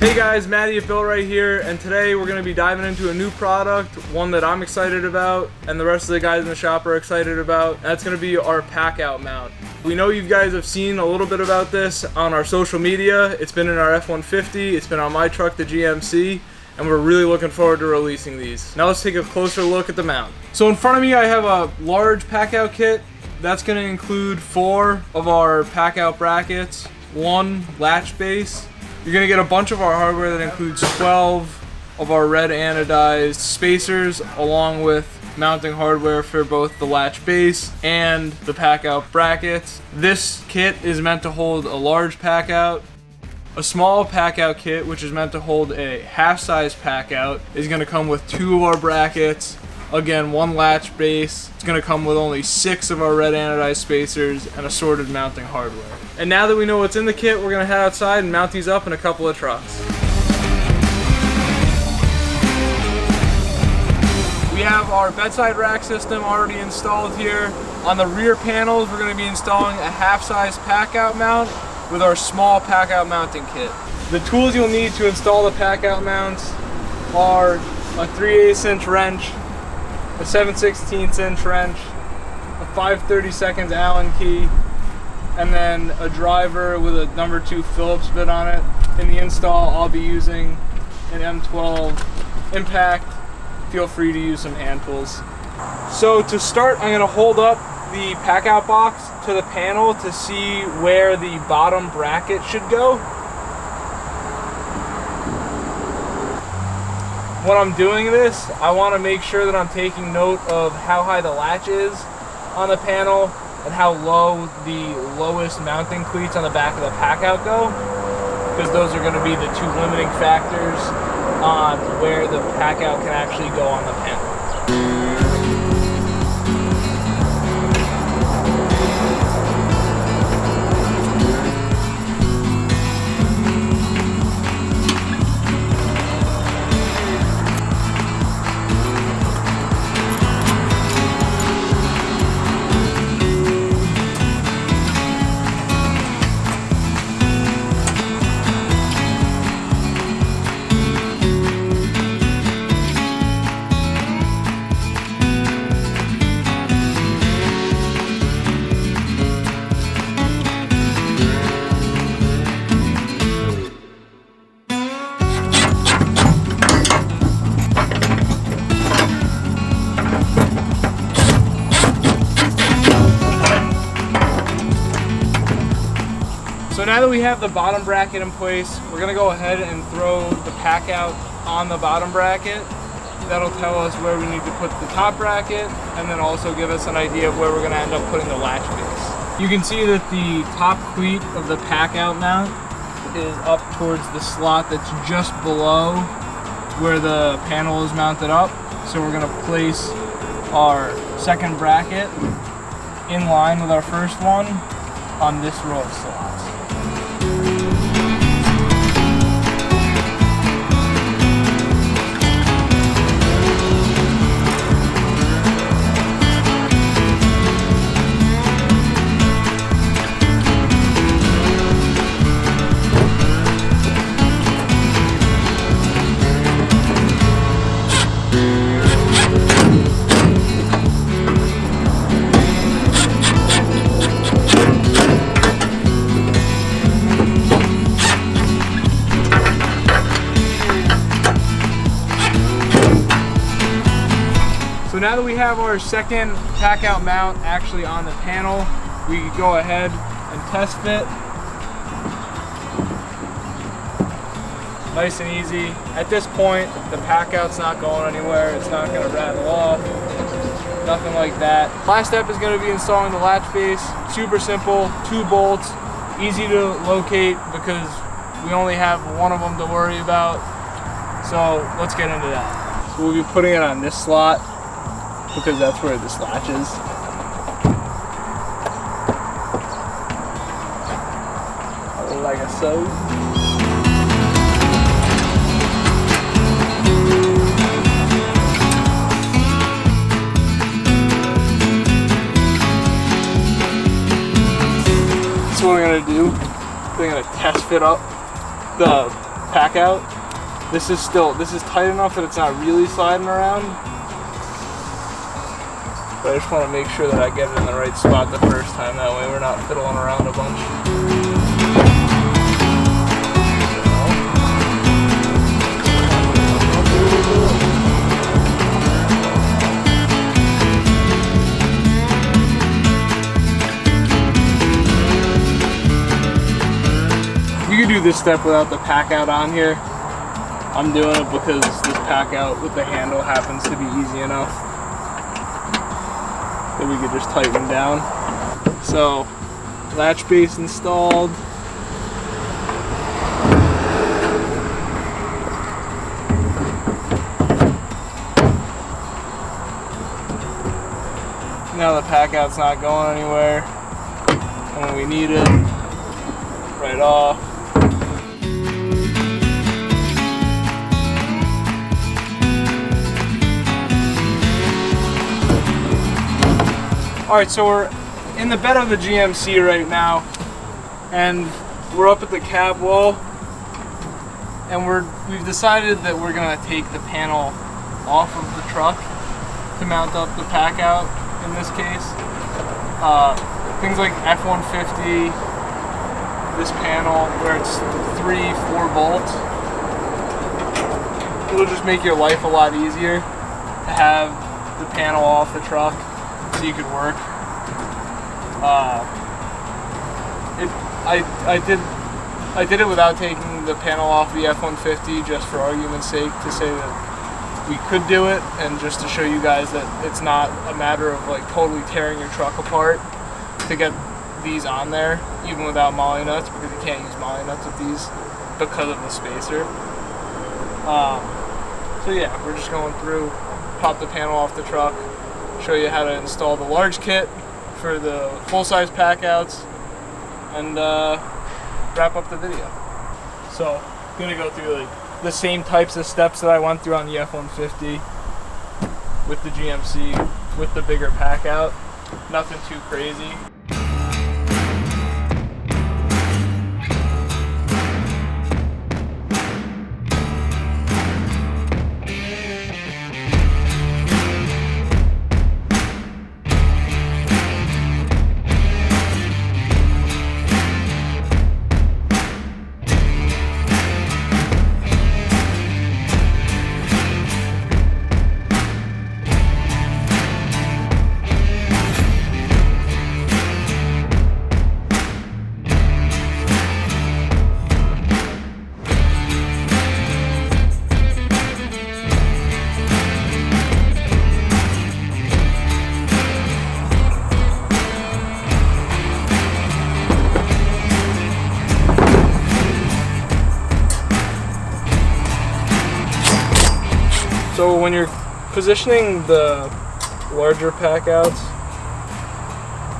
Hey guys, Matty at BuiltRight here, and today we're going to be diving into a new product, one that I'm excited about, and the rest of the guys in the shop are excited about. That's going to be our Packout mount. We know you guys have seen a little bit about this on our social media. It's been in our F-150, it's been on my truck, the GMC, and we're really looking forward to releasing these. Now let's take a closer look at the mount. So in front of me I have a large Packout kit. That's going to include 4 of our Packout brackets, 1 latch base. You're going to get a bunch of our hardware that includes 12 of our red anodized spacers, along with mounting hardware for both the latch base and the Packout brackets. This kit is meant to hold a large Packout. A small Packout kit, which is meant to hold a half-size Packout, is going to come with 2 of our brackets. Again, 1 latch base. It's going to come with only 6 of our red anodized spacers and assorted mounting hardware. And now that we know what's in the kit, we're going to head outside and mount these up in a couple of trucks. We have our bedside rack system already installed here. On the rear panels, we're going to be installing a half-size Packout mount with our small Packout mounting kit. The tools you'll need to install the Packout mounts are a 3/8 inch wrench, a 7/16 inch wrench, a 5/32 Allen key, and then a driver with a number 2 Phillips bit on it. In the install, I'll be using an M12 impact. Feel free to use some hand tools. So to start, I'm going to hold up the Packout box to the panel to see where the bottom bracket should go. When I'm doing this, I want to make sure that I'm taking note of how high the latch is on the panel and how low the lowest mounting cleats on the back of the Packout go, because those are going to be the 2 limiting factors on where the Packout can actually go on the panel. So now that we have the bottom bracket in place, we're going to go ahead and throw the Packout on the bottom bracket. That'll tell us where we need to put the top bracket, and then also give us an idea of where we're going to end up putting the latch base. You can see that the top cleat of the Packout mount is up towards the slot that's just below where the panel is mounted up. So we're going to place our second bracket in line with our first one on this row of slots. So now that we have our second Packout mount actually on the panel, we can go ahead and test fit. Nice and easy. At this point, the Packout's not going anywhere. It's not going to rattle off. Nothing like that. Last step is going to be installing the latch base. Super simple, 2 bolts, easy to locate because we only have one of them to worry about. So let's get into that. So we'll be putting it on this slot, because that's where this latch is. Like so. So what I'm gonna do, I'm gonna test fit up the pack out. This is tight enough that it's not really sliding around. But I just want to make sure that I get it in the right spot the first time. That way we're not fiddling around a bunch. You could do this step without the pack out on here. I'm doing it because this pack out with the handle happens to be easy enough that we could just tighten down. So, latch base installed. Now the pack out's not going anywhere. And when we need it, right off. Alright, so we're in the bed of the GMC right now, and we're up at the cab wall, and we've decided that we're going to take the panel off of the truck to mount up the pack out in this case. Things like F-150, this panel where it's 3-4 bolts, it'll just make your life a lot easier to have the panel off the truck so you could work. I did it without taking the panel off the F-150 just for argument's sake, to say that we could do it, and just to show you guys that it's not a matter of like totally tearing your truck apart to get these on there, even without MOLLE nuts, because you can't use MOLLE nuts with these because of the spacer. So yeah, we're just going through, pop the panel off the truck, show you how to install the large kit for the full-size pack outs, and wrap up the video. So, I'm gonna go through like the same types of steps that I went through on the F-150 with the GMC, with the bigger pack out. Nothing too crazy. So when you're positioning the larger pack outs,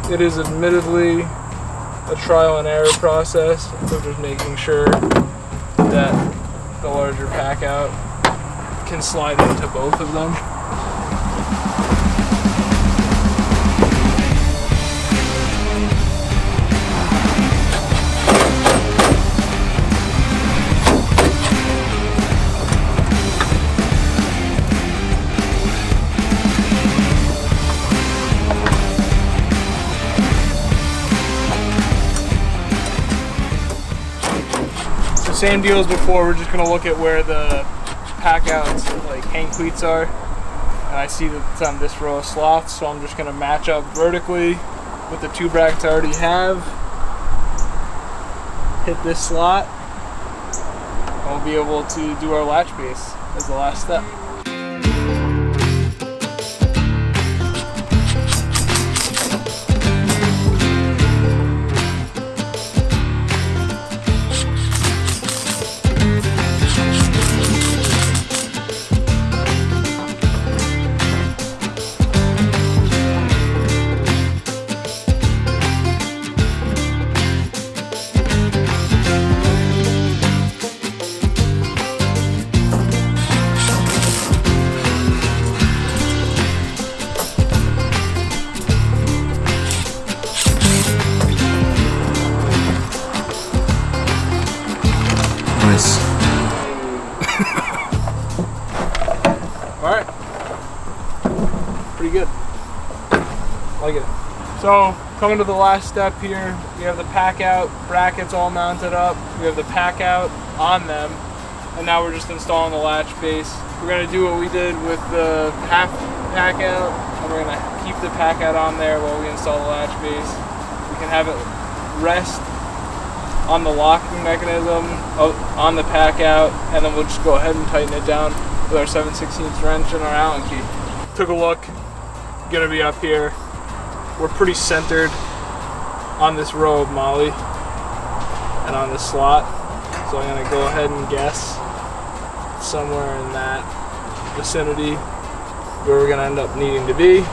it is admittedly a trial and error process of just making sure that the larger pack out can slide into both of them. Same deal as before, we're just going to look at where the pack outs, like hang cleats are, and I see that it's on this row of slots, so I'm just going to match up vertically with the two brackets I already have, hit this slot, and we'll be able to do our latch base as the last step. So coming to the last step here, we have the Packout brackets all mounted up. We have the Packout on them, and now we're just installing the latch base. We're gonna do what we did with the half Packout, and we're gonna keep the Packout on there while we install the latch base. We can have it rest on the locking mechanism on the Packout, and then we'll just go ahead and tighten it down with our 7/16 wrench and our Allen key. Took a look, gonna be up here. We're pretty centered on this row of MOLLE and on this slot, so I'm gonna go ahead and guess somewhere in that vicinity where we're gonna end up needing to be,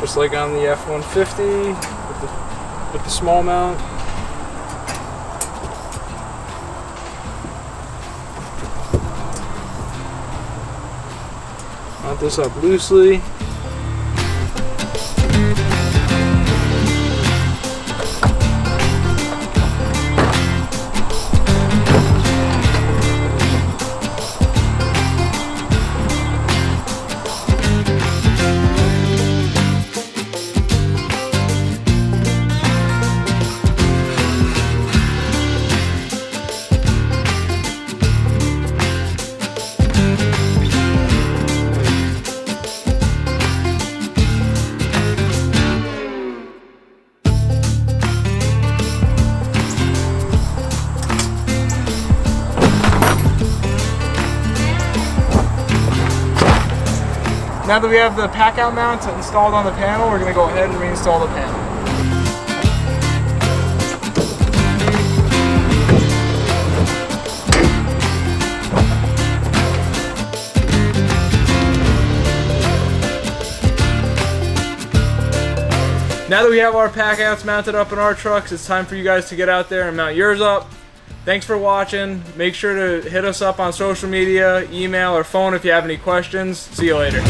just like on the F-150 with the small mount. Mount this up loosely. Now that we have the Packout mount installed on the panel, we're going to go ahead and reinstall the panel. Now that we have our Packouts mounted up in our trucks, it's time for you guys to get out there and mount yours up. Thanks for watching. Make sure to hit us up on social media, email, or phone if you have any questions. See you later.